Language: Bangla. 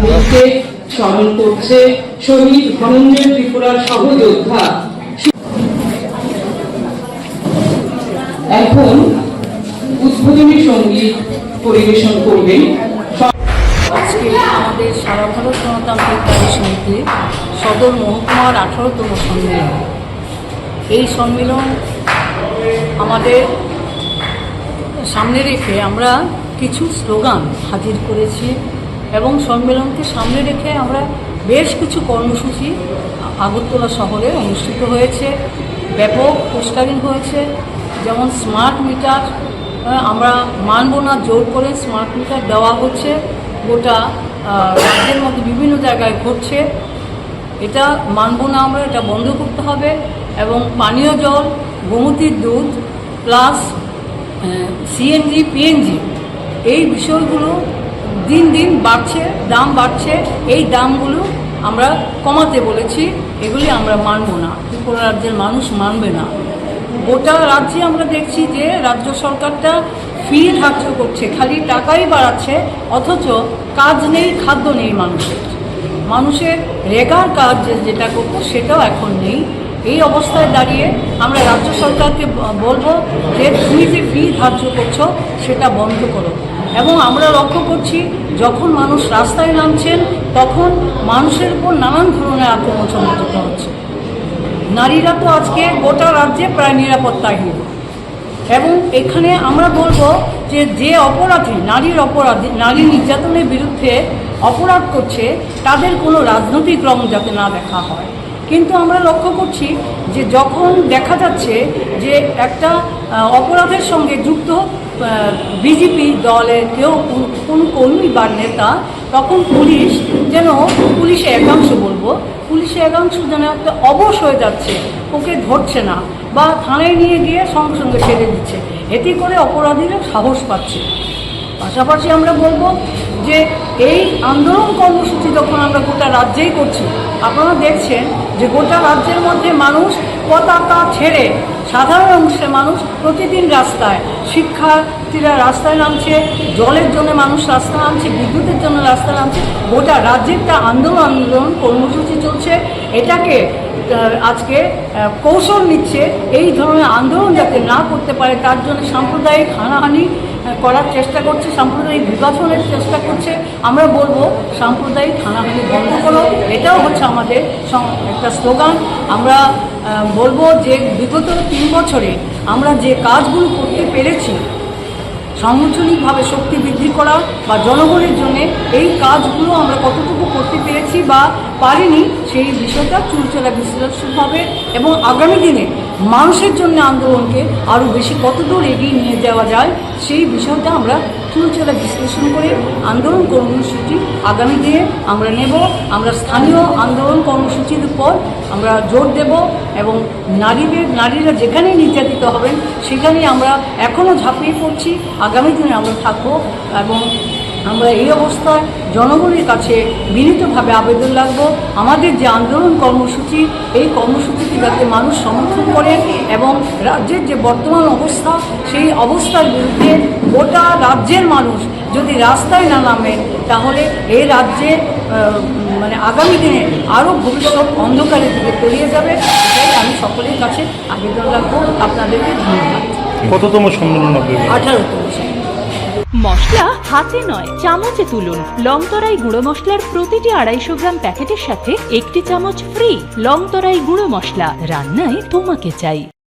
বীরকে স্মরণ করছে শহীদ ধনঞ্জয় ত্রিপুরার সহযোদ্ধা। এখন উদ্বোধনী সঙ্গীত পরিবেশন করবেন। আজকে আমাদের সারা ভারত গণতান্ত্রিক দাবি সমিতি সদর মহকুমার 18তম সম্মেলন। এই সম্মেলন আমাদের সামনে রেখে আমরা কিছু স্লোগান হাজির করেছি এবং সম্মেলনকে সামনে রেখে আমরা বেশ কিছু কর্মসূচি আগরতলা শহরে অনুষ্ঠিত হয়েছে। ব্যাপক পোস্টারিং হয়েছে, যেমন স্মার্ট মিটার আমরা মানব না, জোর করে স্মার্ট মিটার দেওয়া হচ্ছে। গোটা রাজ্যের মধ্যে বিভিন্ন জায়গায় ঘটছে, এটা মানব না, আমরা এটা বন্ধ করতে হবে। এবং পানীয় জল, গোমতীর দুধ প্লাস সিএনজি, পিএনজি এই বিষয়গুলো দিন দিন বাড়ছে, দাম বাড়ছে। এই দামগুলো আমরা কমাতে বলেছি, এগুলি আমরা মানব না, ত্রিপুরা রাজ্যের মানুষ মানবে না। গোটা রাজ্যে আমরা দেখছি যে রাজ্য সরকারটা ফি ধার্য করছে, খালি টাকাই বাড়াচ্ছে, অথচ কাজ নেই, খাদ্য নেই মানুষের রেগার কাজ যেটা করতো সেটাও এখন নেই। এই অবস্থায় দাঁড়িয়ে আমরা রাজ্য সরকারকে বলবো যে তুমি যে ফি ধার্য করছো সেটা বন্ধ করো। এবং আমরা লক্ষ্য করছি যখন মানুষ রাস্তায় নামছেন তখন মানুষের উপর নানান ধরনের আক্রমণ সংঘটিত হচ্ছে। নারীরা তো আজকে গোটা রাজ্যে প্রায় নিরাপত্তাহীন। এবং এখানে আমরা বলবো যে অপরাধী, নারী নির্যাতনের বিরুদ্ধে অপরাধ করছে তাদের কোনো রাজনৈতিক রং যাতে না দেখা হয়। কিন্তু আমরা লক্ষ্য করছি যে যখন দেখা যাচ্ছে যে একটা অপরাধের সঙ্গে যুক্ত বিজেপি দলের কেউ কোনো কর্মী বা নেতা, তখন পুলিশে একাংশ যেন একটা অবশ হয়ে যাচ্ছে, ওকে ধরছে না বা থানায় নিয়ে গিয়ে সঙ্গে সঙ্গে ছেড়ে দিচ্ছে। এতে করে অপরাধীরা সাহস পাচ্ছে। পাশাপাশি আমরা বলবো যে এই আন্দোলন কর্মসূচি যখন আমরা গোটা রাজ্যেই করছি, আপনারা দেখছেন যে গোটা রাজ্যের মধ্যে মানুষ পতাকা ছেড়ে, সাধারণ অংশের মানুষ প্রতিদিন রাস্তায়, শিক্ষার্থীরা রাস্তায় নামছে, জলের জন্য মানুষ রাস্তায় নামছে, বিদ্যুতের জন্য রাস্তায় নামছে। গোটা রাজ্যে একটা আন্দোলন কর্মসূচি চলছে। এটাকে আজকে কৌশল নিচ্ছে এই ধরনের আন্দোলন যাতে না করতে পারে, তার জন্য সাম্প্রদায়িক হানাহানি করার চেষ্টা করছে, সাম্প্রদায়িক বিভাজনের চেষ্টা করছে। আমরা বলবো সাম্প্রদায়িক হানাহানি বন্ধ করো, এটাও হচ্ছে আমাদের একটা স্লোগান। আমরা বলবো যে বিগত 3 বছরে আমরা যে কাজগুলো করতে পেরেছি, সাংগঠনিকভাবে শক্তি বৃদ্ধি করা বা জনগণের জন্য এই কাজগুলো আমরা কতটুকু করতে পেরেছি বা পারিনি, সেই বিষয়টা চুলচেরা বিশ্লেষণ হবে। এবং আগামী দিনে মানুষের জন্য আন্দোলনকে আরও বেশি কতদূর এগিয়ে নিয়ে যাওয়া যায় সেই বিষয়টা আমরা চুলচেরা বিশ্লেষণ করে আন্দোলন কর্মসূচি আগামী দিনে আমরা নেব। আমরা স্থানীয় আন্দোলন কর্মসূচির উপর আমরা জোর দেব এবং নারীরা যেখানে নির্যাতিত হবেন সেখানেই আমরা এখনও ঝাঁপিয়ে পড়ছি, আগামী দিনে আমরা থাকবো। এবং আমরা এই অবস্থায় জনগণের কাছে বিনীতভাবে আবেদন রাখবো, আমাদের যে আন্দোলন কর্মসূচি, এই কর্মসূচিটি যাতে মানুষ সমর্থন করেন এবং রাজ্যের যে বর্তমান অবস্থা, সেই অবস্থার বিরুদ্ধে গোটা রাজ্যের মানুষ যদি রাস্তায় না নামে, তাহলে এই রাজ্যে আগামী দিনে আরও ভবিষ্যৎ অন্ধকারের দিকে তলিয়ে যাবে। এটাই আমি সকলের কাছে আবেদন রাখবো। আপনাদেরকে ধন্যবাদ। কততম সম্মেলন? 18তম। মশলা হাতে নয়, চামচে তুলুন। লংতরাই গুঁড়ো মশলার প্রতিটি 250 গ্রাম প্যাকেটের সাথে 1টি চামচ ফ্রি। লংতরাই গুঁড়ো মশলা, রান্নায় তোমাকে চাই।